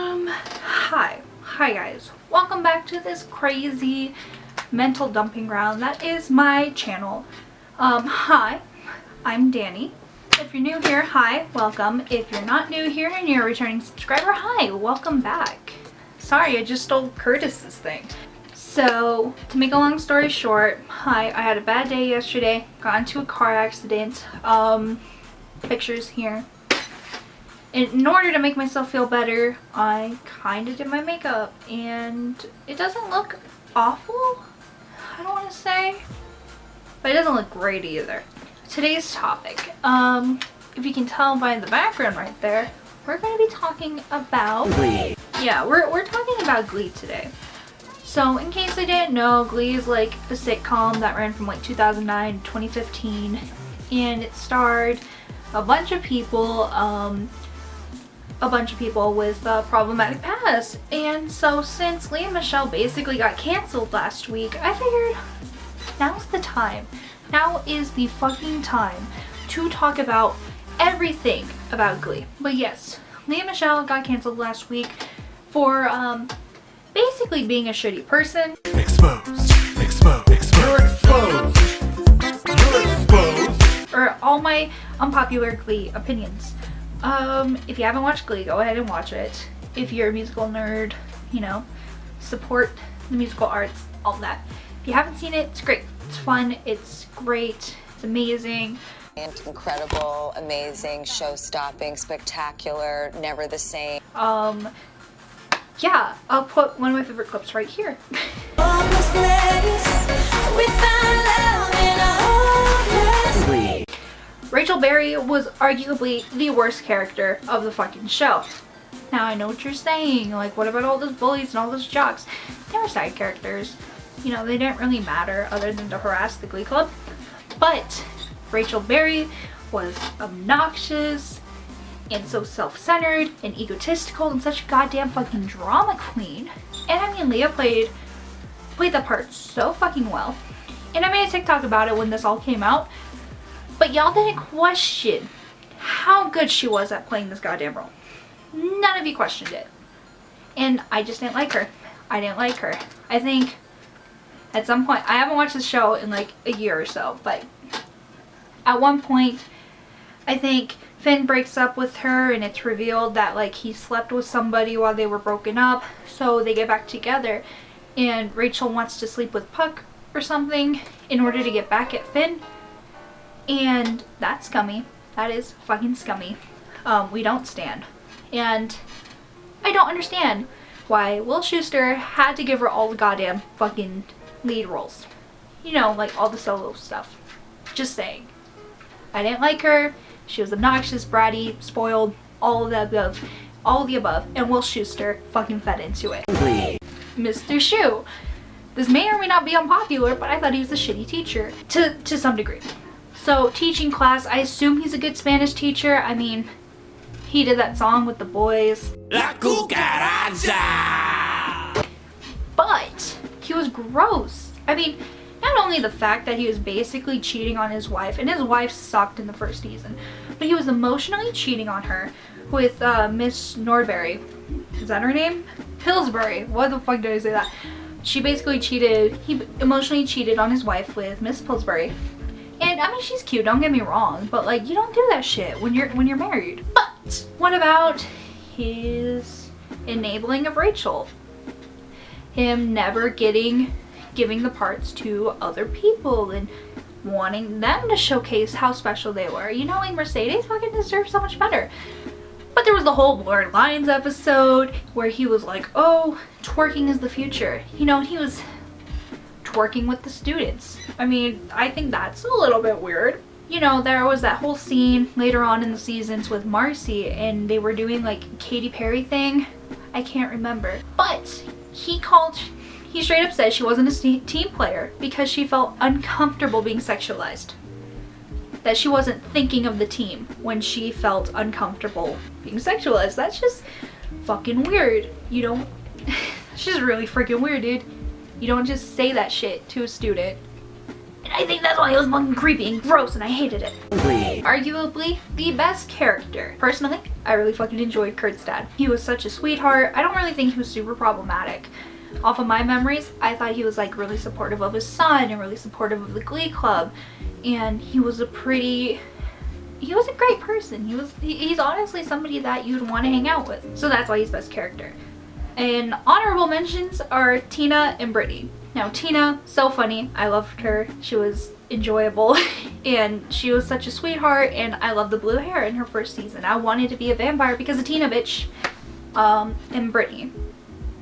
Hi guys, welcome back to this crazy mental dumping ground that is my channel. Hi, I'm Danny. If you're new here, hi, welcome. If you're not new here and you're a returning subscriber, hi, welcome back. Sorry, I just stole Curtis's thing. So, to make a long story short, hi, I had a bad day yesterday, got into a car accident, pictures here. In order to make myself feel better, I kind of did my makeup, and it doesn't look awful, I don't want to say, but it doesn't look great either. Today's topic, if you can tell by the background right there, we're going to be talking about Glee. Yeah, we're talking about Glee today. So, in case I didn't know, Glee is like a sitcom that ran from like 2009 to 2015, and it starred a bunch of people with problematic past. And so since Lea Michele basically got canceled last week, I figured now's the time. Now is the fucking time to talk about everything about Glee. But yes, Lea Michele got canceled last week for basically being a shitty person. Exposed. You're exposed. Or all my unpopular Glee opinions. If you haven't watched Glee, go ahead and watch it. If you're a musical nerd, you know, support the musical arts, all that. If you haven't seen it, it's great. It's fun, it's great, it's amazing. Incredible, amazing, show-stopping, spectacular, never the same. Yeah, I'll put one of my favorite clips right here. Rachel Berry was arguably the worst character of the fucking show. Now I know what you're saying, like what about all those bullies and all those jocks? They were side characters. You know, they didn't really matter other than to harass the Glee Club. But Rachel Berry was obnoxious and so self-centered and egotistical and such a goddamn fucking drama queen. And I mean, Lea played the part so fucking well. And I made a TikTok about it when this all came out. But y'all didn't question how good she was at playing this goddamn role. None of you questioned it. And I just didn't like her. I didn't like her. I think at some point, I haven't watched the show in like a year or so, but at one point, I think Finn breaks up with her and it's revealed that like he slept with somebody while they were broken up, so they get back together and Rachel wants to sleep with Puck or something in order to get back at Finn. And that's scummy. That is fucking scummy. We don't stand. And I don't understand why Will Schuester had to give her all the goddamn fucking lead roles. You know, like all the solo stuff. Just saying. I didn't like her. She was obnoxious, bratty, spoiled, all of the above. All of the above. And Will Schuester fucking fed into it. Mr. Shu. This may or may not be unpopular, but I thought he was a shitty teacher. To some degree. So, teaching class, I assume he's a good Spanish teacher. I mean, he did that song with the boys. La cucaracha! But, he was gross. I mean, not only the fact that he was basically cheating on his wife, and his wife sucked in the first season, but he was emotionally cheating on her with Miss Nordberry. Is that her name? Pillsbury. Why the fuck did I say that? She basically cheated, he emotionally cheated on his wife with Miss Pillsbury. And I mean, she's cute, don't get me wrong, but like, you don't do that shit when you're married. But what about his enabling of Rachel? Him never giving the parts to other people and wanting them to showcase how special they were. You know, like Mercedes fucking deserves so much better. But there was the whole Blurred Lines episode where he was like, oh, twerking is the future. You know, and he was working with the students. I mean, I think that's a little bit weird. You know, there was that whole scene later on in the seasons with Marcy and they were doing like Katy Perry thing. I can't remember. But he straight up said she wasn't a team player because she felt uncomfortable being sexualized. That she wasn't thinking of the team when she felt uncomfortable being sexualized. That's just fucking weird. You don't, it's just really freaking weird, dude. You don't just say that shit to a student And I think that's why it was fucking creepy and gross and I hated it. Arguably the best character. Personally, I really fucking enjoyed Kurt's dad. He was such a sweetheart. I don't really think he was super problematic. Off of my memories, I thought he was like really supportive of his son and really supportive of the Glee Club. And he was a great person. He's honestly somebody that you'd want to hang out with. So that's why he's best character. And honorable mentions are Tina and Brittany. Now Tina, so funny. I loved her. She was enjoyable and she was such a sweetheart, and I love the blue hair in her first season. I wanted to be a vampire because of Tina, bitch. And Brittany.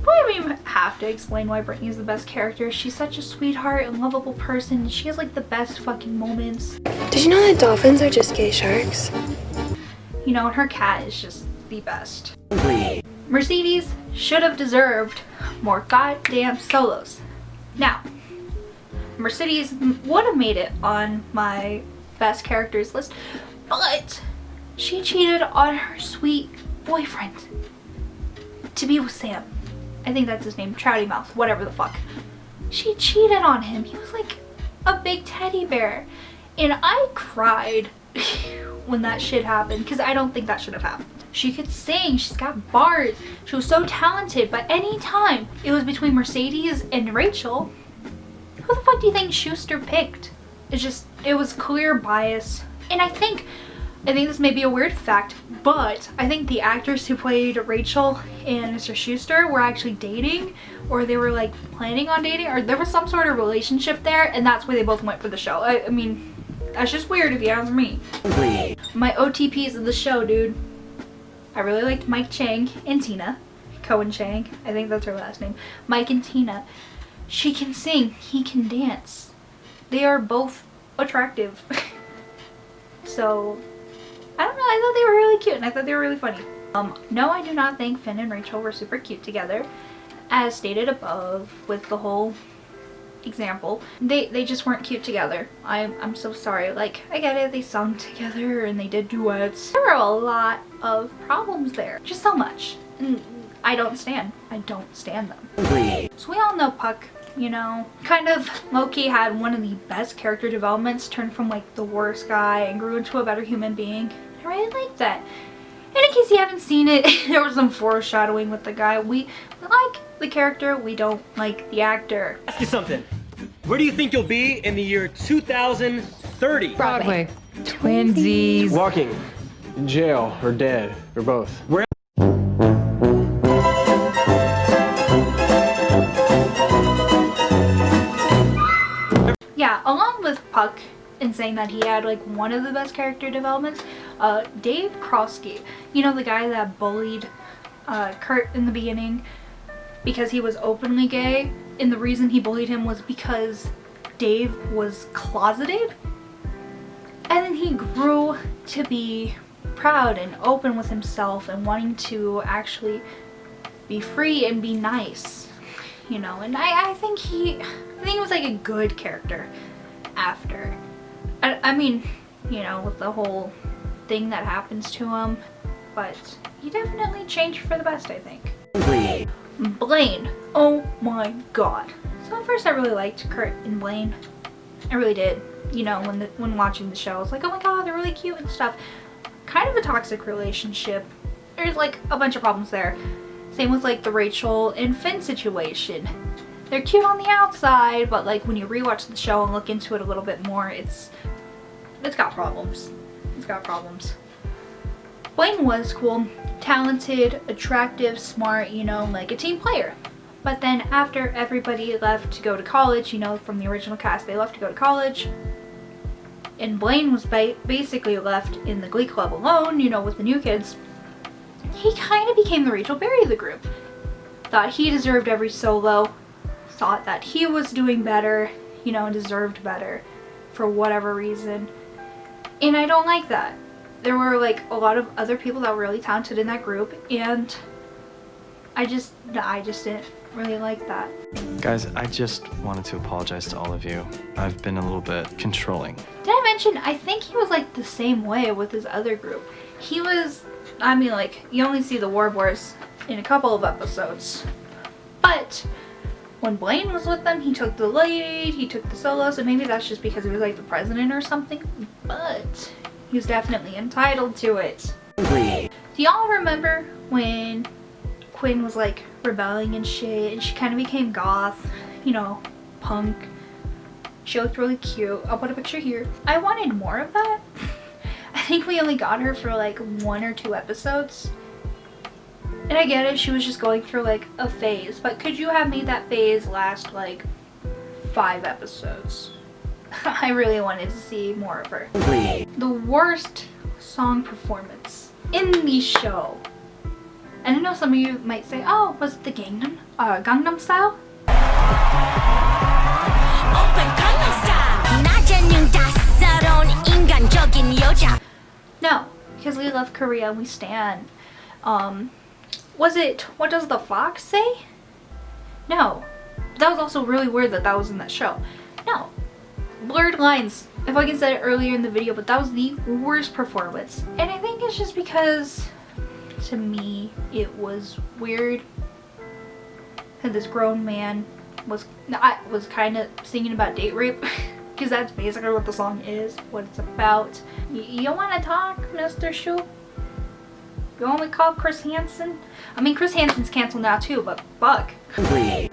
I don't even have to explain why Brittany is the best character. She's such a sweetheart and lovable person. She has like the best fucking moments. Did you know that dolphins are just gay sharks? You know, and her cat is just the best. Mercedes should have deserved more goddamn solos. Now, Mercedes would have made it on my best characters list, but she cheated on her sweet boyfriend to be with Sam. I think that's his name, Trouty Mouth, whatever the fuck. She cheated on him. He was like a big teddy bear. And I cried when that shit happened because I don't think that should have happened. She could sing, she's got bars, she was so talented, but anytime it was between Mercedes and Rachel, who the fuck do you think Schuster picked? It was clear bias. And I think this may be a weird fact, but I think the actors who played Rachel and Mr. Schuster were actually dating, or they were like planning on dating, or there was some sort of relationship there, and that's why they both went for the show. I mean, that's just weird if you ask me. My OTPs of the show, dude. I really liked Mike Chang and Tina. Cohen Chang, I think that's her last name. Mike and Tina. She can sing, he can dance. They are both attractive. So, I don't know, I thought they were really cute and I thought they were really funny. No, I do not think Finn and Rachel were super cute together. As stated above with the whole example, they just weren't cute together. I'm so sorry. Like, I get it, they sung together and they did duets. There were a lot of problems there. Just so much. And I don't stand them. So we all know Puck, you know, kind of low-key had one of the best character developments, turned from like the worst guy and grew into a better human being. I really like that. And in case you haven't seen it, there was some foreshadowing with the guy. We like the character, we don't like the actor. Ask you something. Where do you think you'll be in the year 2030? Broadway. Twinsies. Walking, in jail, or dead, or both. Where? Yeah, along with Puck and saying that he had like one of the best character developments, Dave Krosky, you know, the guy that bullied Kurt in the beginning because he was openly gay, and the reason he bullied him was because Dave was closeted, and then he grew to be proud and open with himself and wanting to actually be free and be nice, you know. And I think he was like a good character after. I mean, you know, with the whole thing that happens to him, but he definitely changed for the best, I think. Blaine, oh my god. So at first I really liked Kurt and Blaine. I really did. You know, when watching the show, I was like, oh my god, they're really cute and stuff. Kind of a toxic relationship. There's like a bunch of problems there. Same with like the Rachel and Finn situation. They're cute on the outside, but like when you rewatch the show and look into it a little bit more, it's got problems. It's got problems. Blaine was cool, talented, attractive, smart, you know, like a team player. But then after everybody left to go to college, you know, from the original cast, they left to go to college. And Blaine was basically left in the Glee Club alone, you know, with the new kids. He kind of became the Rachel Berry of the group. Thought he deserved every solo. Thought that he was doing better, you know, deserved better for whatever reason. And I don't like that. There were like a lot of other people that were really talented in that group, and I just didn't really like that. Guys, I just wanted to apologize to all of you. I've been a little bit controlling. Did I mention, I think he was like the same way with his other group. He was, I mean, like, you only see the War Boys in a couple of episodes. But when Blaine was with them, he took the lead, he took the solo, so maybe that's just because he was like the president or something, but he was definitely entitled to it. Do y'all remember when Quinn was like rebelling and shit, and she kind of became goth, you know, punk? She looked really cute. I'll put a picture here. I wanted more of that. I think we only got her for like 1 or 2 episodes. And I get it, she was just going through like a phase, but could you have made that phase last like 5 episodes? I really wanted to see more of her. The worst song performance in the show. And I know some of you might say, oh, was it the Gangnam Style? No, because we love Korea and we stan. Was it What Does the Fox Say? No. That was also really weird that that was in that show. No. Blurred Lines. If I can say it earlier in the video, but that was the worst performance. And I think it's just because, to me, it was weird that this grown man was kind of singing about date rape. Because that's basically what the song is, what it's about. You want to talk, Mr. Shu? You only call Chris Hansen? I mean, Chris Hansen's canceled now too, but fuck.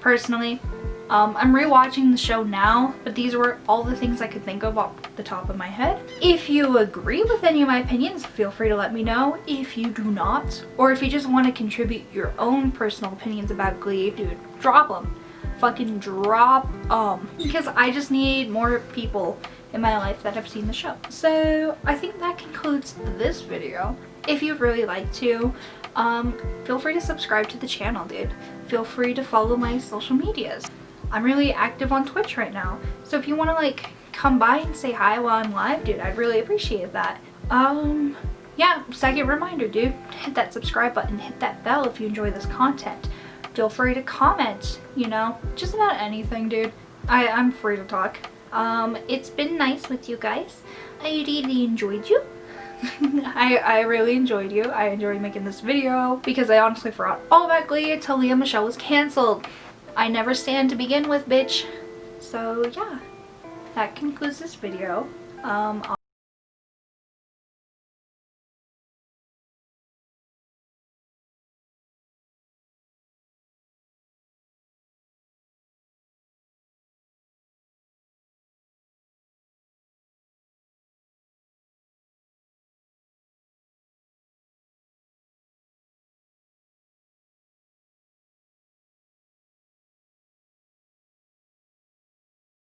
Personally, I'm rewatching the show now, but these were all the things I could think of off the top of my head. If you agree with any of my opinions, feel free to let me know. If you do not, or if you just want to contribute your own personal opinions about Glee, dude, drop them. Fucking drop because I just need more people in my life that have seen the show. So I think that concludes this video. If you'd really like to, feel free to subscribe to the channel, dude. Feel free to follow my social medias. I'm really active on Twitch right now, so if you want to like come by and say hi while I'm live, dude, I'd really appreciate that. Yeah, second reminder, dude, hit that subscribe button, hit that bell if you enjoy this content. Feel free to comment, you know, just about anything, dude. I'm free to talk. It's been nice with you guys. I really enjoyed you. I really enjoyed you. I enjoyed making this video because I honestly forgot all about Glee until Lea Michele was cancelled. I never stand to begin with, bitch. So yeah, that concludes this video. I'll